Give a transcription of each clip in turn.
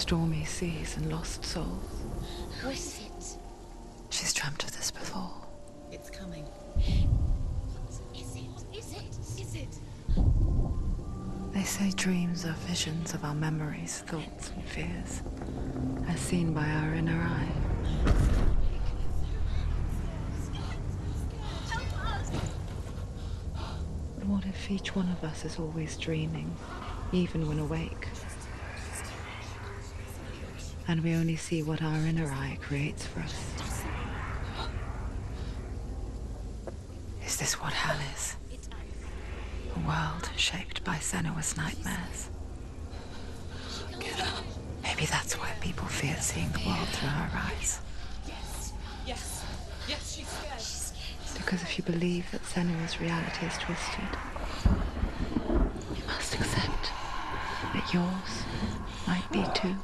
stormy seas and lost souls. Who is it? She's dreamt of this before. It's coming. Is it? They say dreams are visions of our memories, thoughts and fears, as seen by our inner eye. But what if each one of us is always dreaming, even when awake? And we only see what our inner eye creates for us. Is this what hell is? A world shaped by Senua's nightmares. Maybe that's why people fear seeing the world through her eyes. Yes, she's scared. Because if you believe that Senua's reality is twisted, you must accept that yours might be too.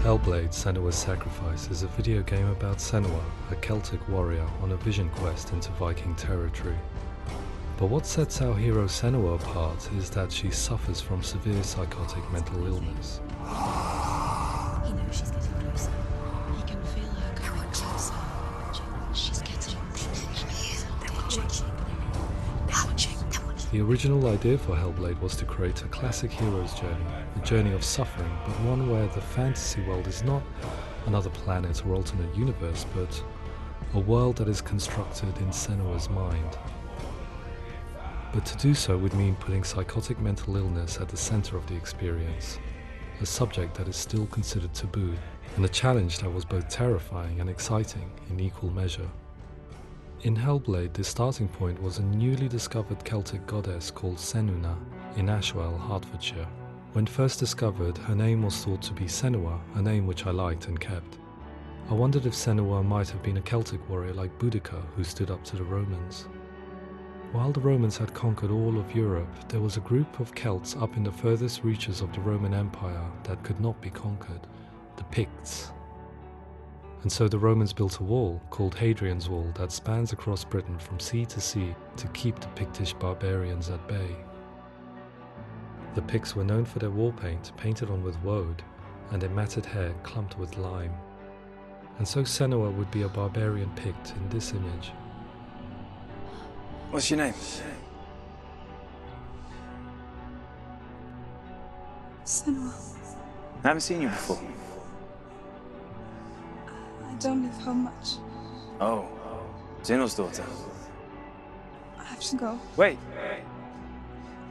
Hellblade: Senua's Sacrifice is a video game about Senua, a Celtic warrior on a vision quest into Viking territory. But what sets our hero Senua apart is that she suffers from severe psychotic mental illness. He knows she's getting closer. He can feel her coming closer. She's getting closer. They're watching. The original idea for Hellblade was to create a classic hero's journey, a journey of suffering, but one where the fantasy world is not another planet or alternate universe, but a world that is constructed in Senua's mind. But to do so would mean putting psychotic mental illness at the center of the experience, a subject that is still considered taboo, and a challenge that was both terrifying and exciting in equal measure. In Hellblade, the starting point was a newly discovered Celtic goddess called Senua in Ashwell, Hertfordshire. When first discovered, her name was thought to be Senua, a name which I liked and kept. I wondered if Senua might have been a Celtic warrior like Boudica who stood up to the Romans. While the Romans had conquered all of Europe, there was a group of Celts up in the furthest reaches of the Roman Empire that could not be conquered, the Picts. And so the Romans built a wall, called Hadrian's Wall, that spans across Britain from sea to sea to keep the Pictish barbarians at bay. The Picts were known for their war paint, painted on with woad, and their matted hair clumped with lime. And so Senua would be a barbarian Pict in this image. What's your name? Senua. I haven't seen you before. I don't live home much. Oh, Zeno's daughter. I have to go. Wait!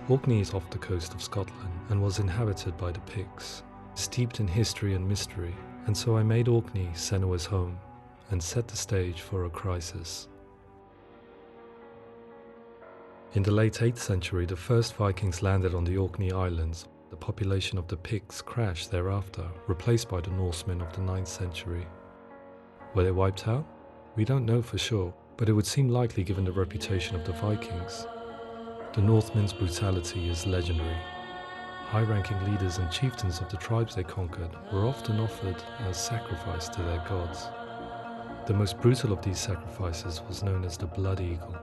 Orkney is off the coast of Scotland and was inhabited by the Picts, steeped in history and mystery, and so I made Orkney Senua's home and set the stage for a crisis. In the late 8th century, the first Vikings landed on the Orkney Islands. The population of the Picts crashed thereafter, replaced by the Norsemen of the 9th century. Were they wiped out? We don't know for sure, but it would seem likely given the reputation of the Vikings. The Northmen's brutality is legendary. High-ranking leaders and chieftains of the tribes they conquered were often offered as sacrifice to their gods. The most brutal of these sacrifices was known as the Blood Eagle.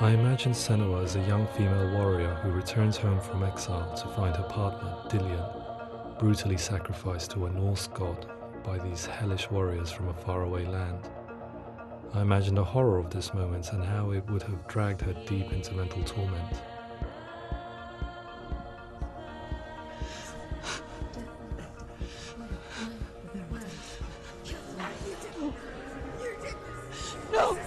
I imagine Senua as a young female warrior who returns home from exile to find her partner, Dillion, brutally sacrificed to a Norse god by these hellish warriors from a faraway land. I imagine the horror of this moment and how it would have dragged her deep into mental torment. No!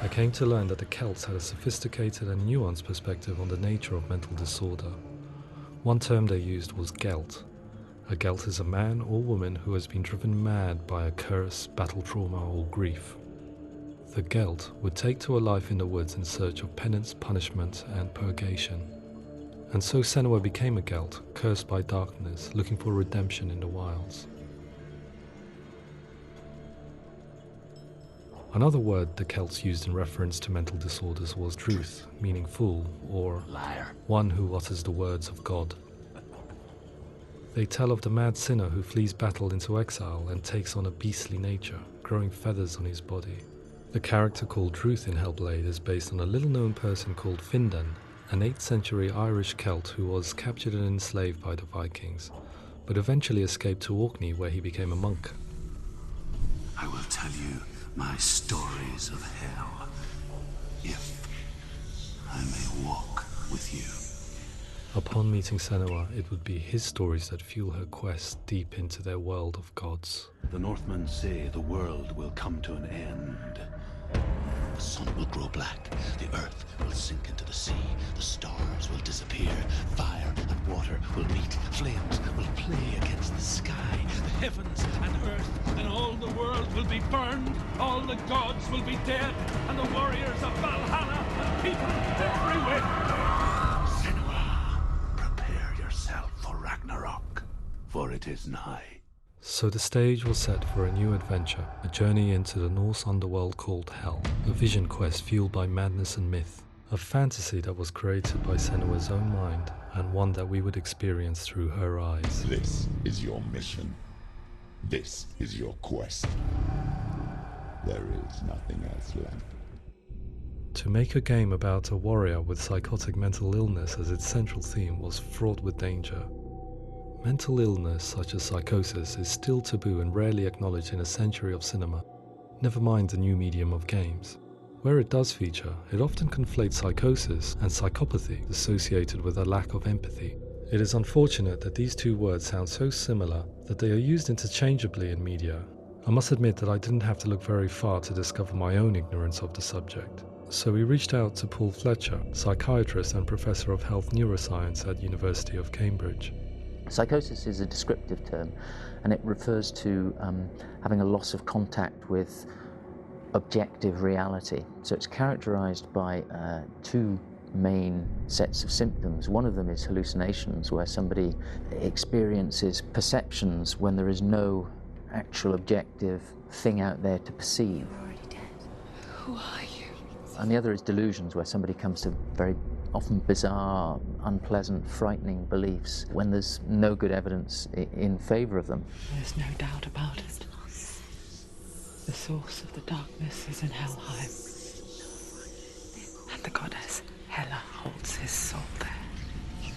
I came to learn that the Celts had a sophisticated and nuanced perspective on the nature of mental disorder. One term they used was gelt. A gelt is a man or woman who has been driven mad by a curse, battle trauma, or grief. The gelt would take to a life in the woods in search of penance, punishment, and purgation. And so Senua became a gelt, cursed by darkness, looking for redemption in the wilds. Another word the Celts used in reference to mental disorders was druth, meaning fool, or Liar. one who utters the words of God. They tell of the mad sinner who flees battle into exile and takes on a beastly nature, growing feathers on his body. The character called Druth in Hellblade is based on a little-known person called Findan, an 8th century Irish Celt who was captured and enslaved by the Vikings, but eventually escaped to Orkney where he became a monk. I will tell you my stories of hell, if I may walk with you. Upon meeting Senua, it would be his stories that fuel her quest deep into their world of gods. The Northmen say the world will come to an end. The sun will grow black, the earth will sink into the sea, the stars will disappear, fire and water will meet, flames will play against the sky, the heavens and earth and all the world will be burned, all the gods will be dead, and the warriors of Valhalla and people everywhere. Senua, prepare yourself for Ragnarok, for it is nigh. So the stage was set for a new adventure, a journey into the Norse underworld called Hell, a vision quest fueled by madness and myth, a fantasy that was created by Senua's own mind, and one that we would experience through her eyes. This is your mission. This is your quest. There is nothing else left. To make a game about a warrior with psychotic mental illness as its central theme was fraught with danger. Mental illness, such as psychosis, is still taboo and rarely acknowledged in a century of cinema, never mind the new medium of games. Where it does feature, it often conflates psychosis and psychopathy associated with a lack of empathy. It is unfortunate that these two words sound so similar that they are used interchangeably in media. I must admit that I didn't have to look very far to discover my own ignorance of the subject. So we reached out to Paul Fletcher, psychiatrist and professor of health neuroscience at University of Cambridge. Psychosis is a descriptive term, and it refers to having a loss of contact with objective reality. So it's characterized by two main sets of symptoms. One of them is hallucinations, where somebody experiences perceptions when there is no actual objective thing out there to perceive. You're already dead. Who are you? And the other is delusions, where somebody comes to very often bizarre, unpleasant, frightening beliefs when there's no good evidence in favor of them. There's no doubt about it. The source of the darkness is in Helheim, and the goddess Hela holds his soul there.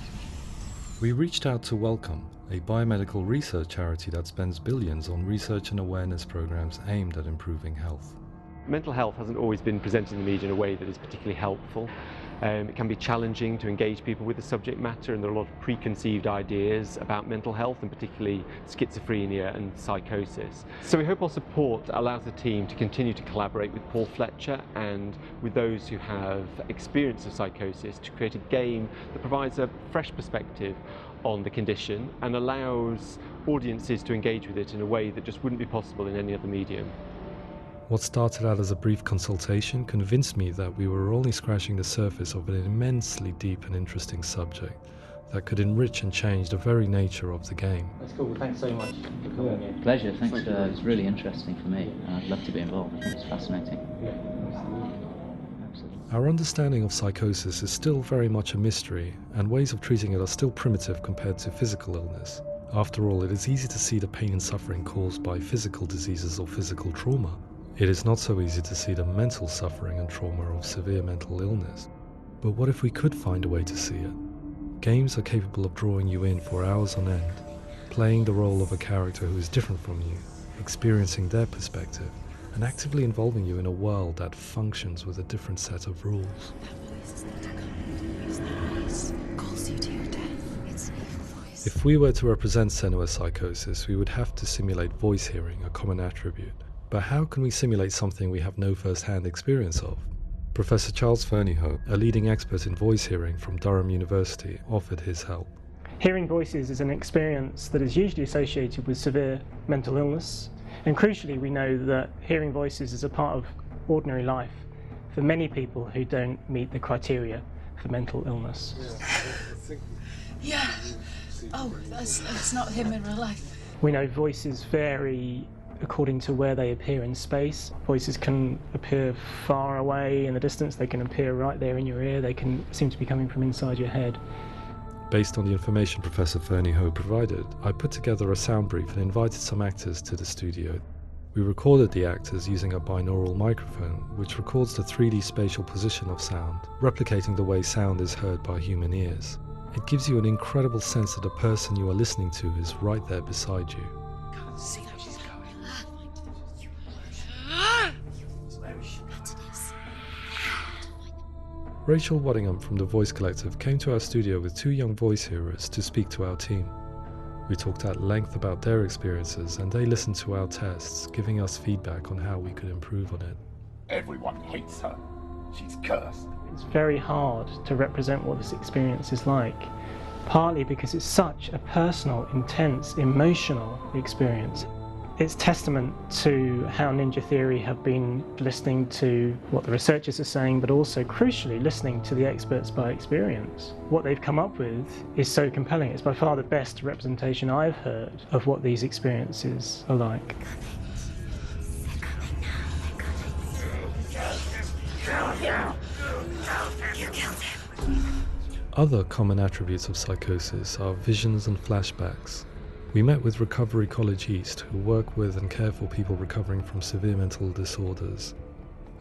We reached out to Welcome, a biomedical research charity that spends billions on research and awareness programs aimed at improving health. Mental health hasn't always been presented in the media in a way that is particularly helpful. It can be challenging to engage people with the subject matter, and there are a lot of preconceived ideas about mental health, and particularly schizophrenia and psychosis. So we hope our support allows the team to continue to collaborate with Paul Fletcher and with those who have experience of psychosis to create a game that provides a fresh perspective on the condition and allows audiences to engage with it in a way that just wouldn't be possible in any other medium. What started out as a brief consultation convinced me that we were only scratching the surface of an immensely deep and interesting subject that could enrich and change the very nature of the game. That's cool. Thanks so much for coming here. Pleasure. Thanks. It's really interesting for me, and I'd love to be involved. I think it's fascinating. Absolutely. Our understanding of psychosis is still very much a mystery, and ways of treating it are still primitive compared to physical illness. After all, it is easy to see the pain and suffering caused by physical diseases or physical trauma. It is not so easy to see the mental suffering and trauma of severe mental illness. But what if we could find a way to see it? Games are capable of drawing you in for hours on end, playing the role of a character who is different from you, experiencing their perspective, and actively involving you in a world that functions with a different set of rules. That voice is not a kind. It's that voice calls you to your death. It's an evil voice. If we were to represent Senua's psychosis, we would have to simulate voice hearing, a common attribute. But how can we simulate something we have no first-hand experience of? Professor Charles Fernyhough, a leading expert in voice hearing from Durham University, offered his help. Hearing voices is an experience that is usually associated with severe mental illness, and crucially we know that hearing voices is a part of ordinary life for many people who don't meet the criteria for mental illness. Yeah. Oh, that's not him in real life. We know voices vary according to where they appear in space. Voices can appear far away in the distance, they can appear right there in your ear, they can seem to be coming from inside your head. Based on the information Professor Fernie Ho provided, I put together a sound brief and invited some actors to the studio. We recorded the actors using a binaural microphone, which records the 3D spatial position of sound, replicating the way sound is heard by human ears. It gives you an incredible sense that the person you are listening to is right there beside you. See how she's going. Rachel Waddingham from the Voice Collective came to our studio with 2 young voice hearers to speak to our team. We talked at length about their experiences and they listened to our tests, giving us feedback on how we could improve on it. Everyone hates her. She's cursed. It's very hard to represent what this experience is like, partly because it's such a personal, intense, emotional experience. It's testament to how Ninja Theory have been listening to what the researchers are saying, but also, crucially, listening to the experts by experience. What they've come up with is so compelling. It's by far the best representation I've heard of what these experiences are like. Other common attributes of psychosis are visions and flashbacks. We met with Recovery College East, who work with and care for people recovering from severe mental disorders.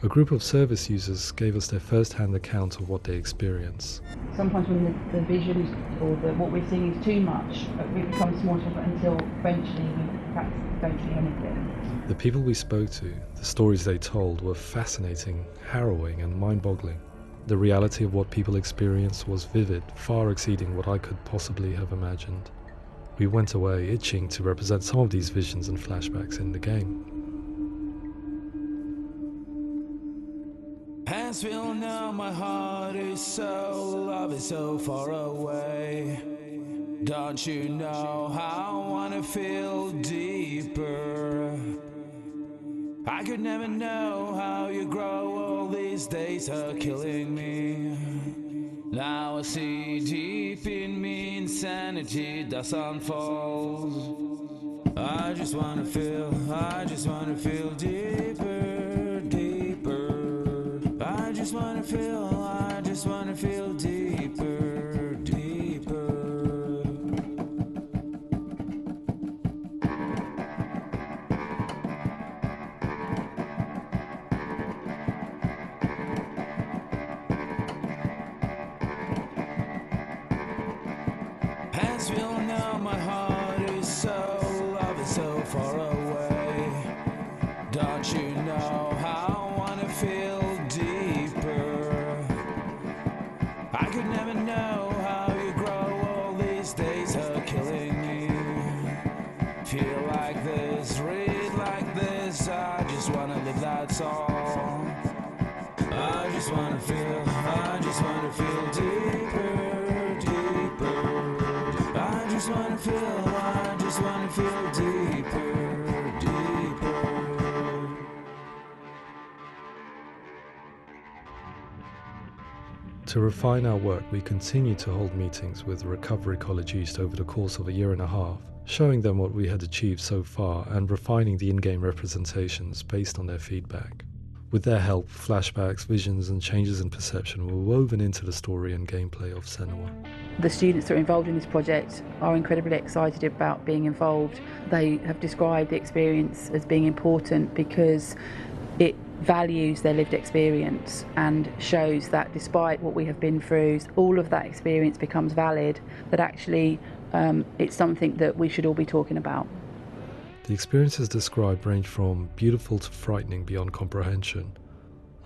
A group of service users gave us their first-hand account of what they experience. Sometimes when the visions or what we're seeing is too much, we become small until eventually we perhaps don't see anything. The people we spoke to, the stories they told, were fascinating, harrowing and mind-boggling. The reality of what people experienced was vivid, far exceeding what I could possibly have imagined. We went away itching to represent some of these visions and flashbacks in the game. As we all know, my heart is so, love is so far away. Don't you know how I wanna feel deeper? I could never know how you grow, all these days are killing me. Now I see deep in me insanity does unfold. I just wanna feel deeper, deeper. I just wanna feel deeper, deeper. As we all know, my heart is so, love is so far away. Don't you know how I wanna feel deeper? I could never know how you grow, all these days are killing me. Feel like this, read like this, I just wanna live, that's all. I just wanna feel deeper, deeper. I just wanna feel deeper, deeper. To refine our work, we continue to hold meetings with Recovery College East over the course of a year and a half, showing them what we had achieved so far and refining the in-game representations based on their feedback. With their help, flashbacks, visions and changes in perception were woven into the story and gameplay of Senua. The students that are involved in this project are incredibly excited about being involved. They have described the experience as being important because it values their lived experience and shows that despite what we have been through, all of that experience becomes valid, that actually it's something that we should all be talking about. The experiences described range from beautiful to frightening beyond comprehension.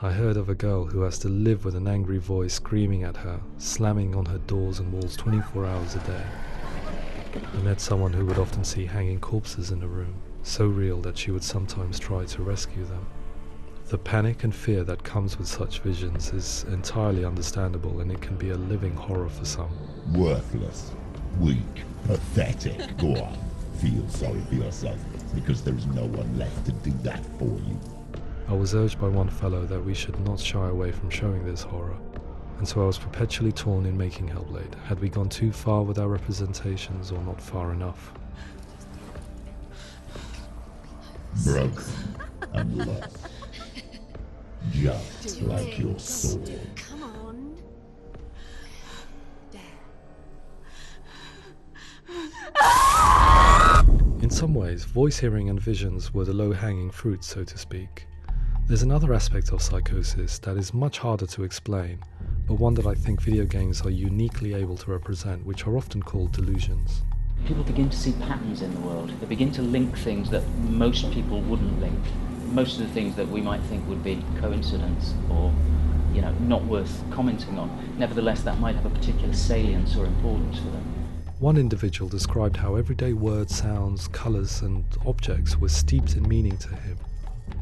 I heard of a girl who has to live with an angry voice screaming at her, slamming on her doors and walls 24 hours a day. I met someone who would often see hanging corpses in a room, so real that she would sometimes try to rescue them. The panic and fear that comes with such visions is entirely understandable, and it can be a living horror for some. Worthless, weak, pathetic. Go on, feel sorry for yourself, because there is no one left to do that for you. I was urged by one fellow that we should not shy away from showing this horror, and so I was perpetually torn in making Hellblade. Had we gone too far with our representations or not far enough? broken and lost. Just like your soul. Come on. In some ways, voice hearing and visions were the low-hanging fruit, so to speak. There's another aspect of psychosis that is much harder to explain, but one that I think video games are uniquely able to represent, which are often called delusions. People begin to see patterns in the world. They begin to link things that most people wouldn't link. Most of the things that we might think would be coincidence or, not worth commenting on. Nevertheless, that might have a particular salience or importance for them. One individual described how everyday words, sounds, colours and objects were steeped in meaning to him,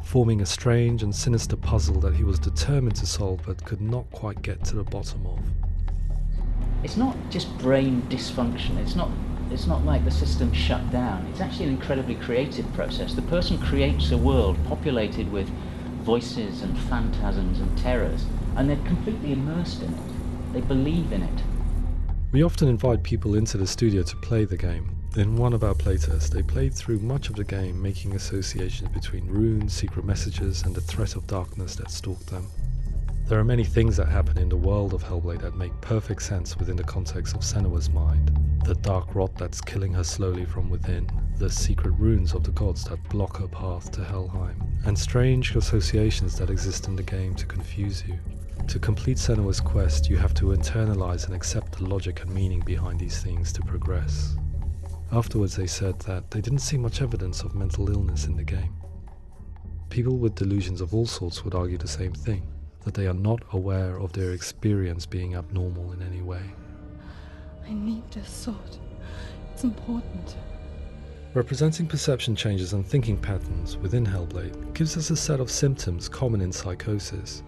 forming a strange and sinister puzzle that he was determined to solve but could not quite get to the bottom of. It's not just brain dysfunction. It's not like the system shut down. It's actually an incredibly creative process. The person creates a world populated with voices and phantasms and terrors, and they're completely immersed in it. They believe in it. We often invite people into the studio to play the game. In one of our playtests, they played through much of the game, making associations between runes, secret messages, and the threat of darkness that stalked them. There are many things that happen in the world of Hellblade that make perfect sense within the context of Senua's mind. The dark rot that's killing her slowly from within, the secret runes of the gods that block her path to Helheim, and strange associations that exist in the game to confuse you. To complete Senua's quest, you have to internalize and accept the logic and meaning behind these things to progress. Afterwards, they said that they didn't see much evidence of mental illness in the game. People with delusions of all sorts would argue the same thing, that they are not aware of their experience being abnormal in any way. I need this sword. It's important. Representing perception changes and thinking patterns within Hellblade gives us a set of symptoms common in psychosis.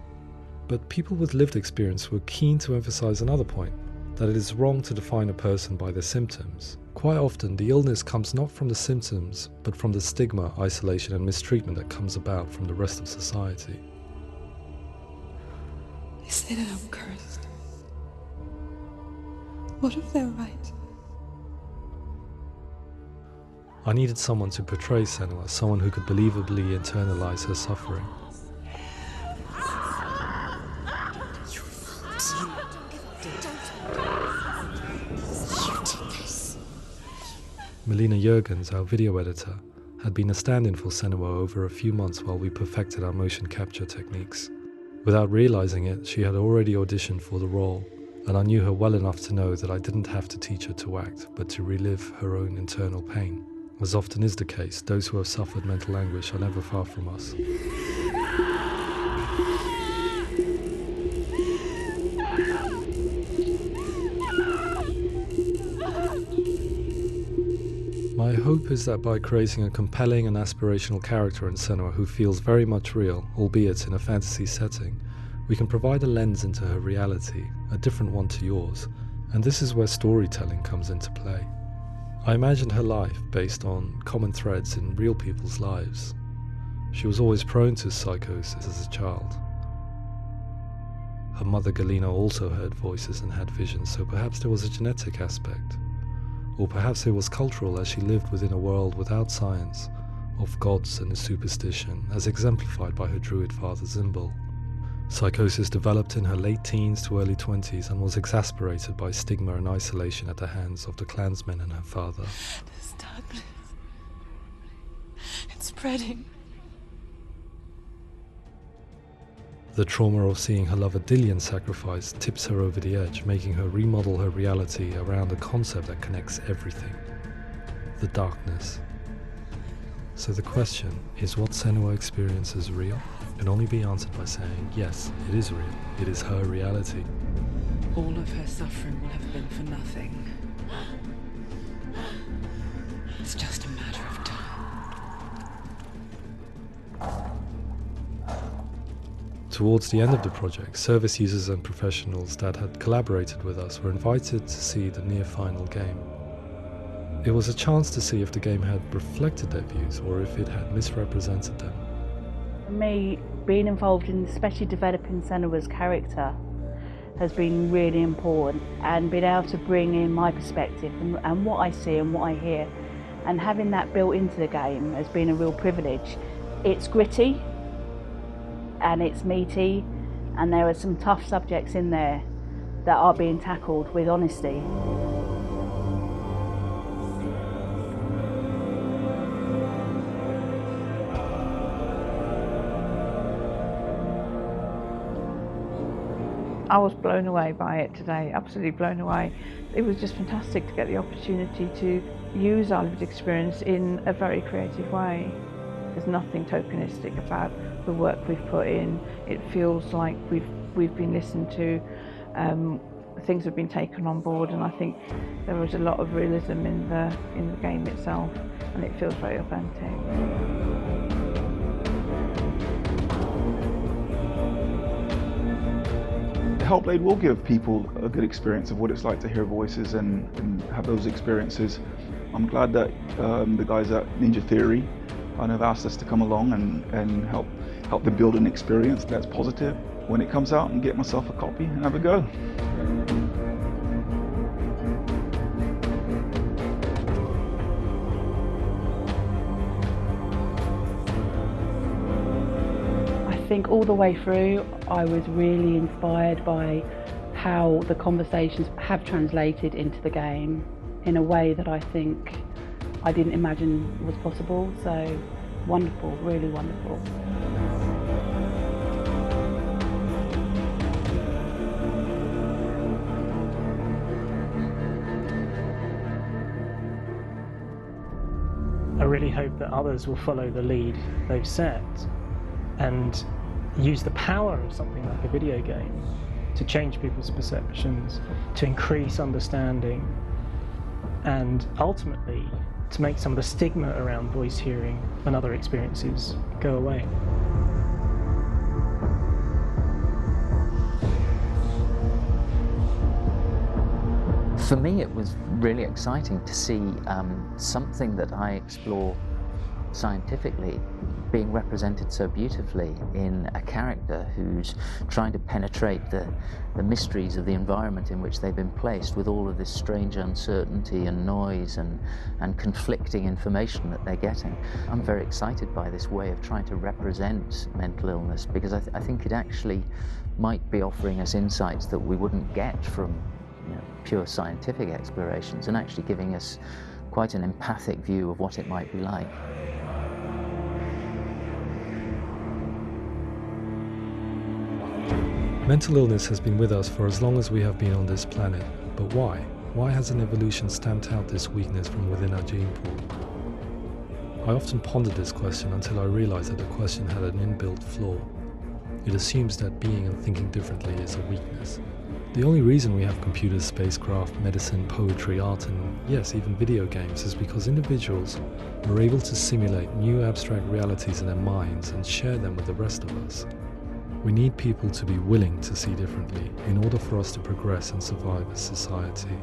But people with lived experience were keen to emphasize another point, that it is wrong to define a person by their symptoms. Quite often, the illness comes not from the symptoms, but from the stigma, isolation and mistreatment that comes about from the rest of society. They say that I'm cursed. What if they're right? I needed someone to portray Senua, someone who could believably internalize her suffering. Melina Jurgens, our video editor, had been a stand-in for Senua over a few months while we perfected our motion capture techniques. Without realizing it, she had already auditioned for the role, and I knew her well enough to know that I didn't have to teach her to act, but to relive her own internal pain. As often is the case, those who have suffered mental anguish are never far from us. My hope is that by creating a compelling and aspirational character in Senua who feels very much real, albeit in a fantasy setting, we can provide a lens into her reality, a different one to yours, and this is where storytelling comes into play. I imagined her life based on common threads in real people's lives. She was always prone to psychosis as a child. Her mother Galina also heard voices and had visions, so perhaps there was a genetic aspect. Or perhaps it was cultural, as she lived within a world without science, of gods and superstition, as exemplified by her druid father Zimbal. Psychosis developed in her late teens to early 20s and was exacerbated by stigma and isolation at the hands of the clansmen and her father. This darkness. It's spreading. The trauma of seeing her lover Dillian sacrificed tips her over the edge, making her remodel her reality around a concept that connects everything: the darkness. So the question, is what Senua experiences real? Can only be answered by saying, yes, it is real. It is her reality. All of her suffering will have been for nothing. It's just a matter of time. Towards the end of the project, service users and professionals that had collaborated with us were invited to see the near-final game. It was a chance to see if the game had reflected their views or if it had misrepresented them. For me, being involved in especially developing Senua's character has been really important, and being able to bring in my perspective and what I see and what I hear and having that built into the game has been a real privilege. It's gritty and it's meaty, and there are some tough subjects in there that are being tackled with honesty. I was blown away by it today, absolutely blown away. It was just fantastic to get the opportunity to use our lived experience in a very creative way. There's nothing tokenistic about the work we've put in. It feels like we've been listened to, things have been taken on board, and I think there was a lot of realism in the game itself, and it feels very authentic. Hellblade will give people a good experience of what it's like to hear voices and have those experiences. I'm glad that the guys at Ninja Theory have asked us to come along and help them build an experience that's positive when it comes out, and get myself a copy and have a go. I think all the way through I was really inspired by how the conversations have translated into the game in a way that I think I didn't imagine was possible. So wonderful, really wonderful. I really hope that others will follow the lead they've set and use the power of something like a video game to change people's perceptions, to increase understanding, and ultimately to make some of the stigma around voice hearing and other experiences go away. For me, it was really exciting to see something that I explore scientifically being represented so beautifully in a character who's trying to penetrate the mysteries of the environment in which they've been placed, with all of this strange uncertainty and noise and conflicting information that they're getting. I'm very excited by this way of trying to represent mental illness, because I think it actually might be offering us insights that we wouldn't get from pure scientific explorations, and actually giving us quite an empathic view of what it might be like. Mental illness has been with us for as long as we have been on this planet, but why? Why hasn't evolution stamped out this weakness from within our gene pool? I often pondered this question until I realized that the question had an inbuilt flaw. It assumes that being and thinking differently is a weakness. The only reason we have computers, spacecraft, medicine, poetry, art, and yes, even video games is because individuals are able to simulate new abstract realities in their minds and share them with the rest of us. We need people to be willing to see differently in order for us to progress and survive as society.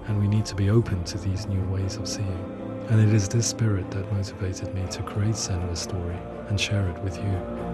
And we need to be open to these new ways of seeing. And it is this spirit that motivated me to create Senua's story and share it with you.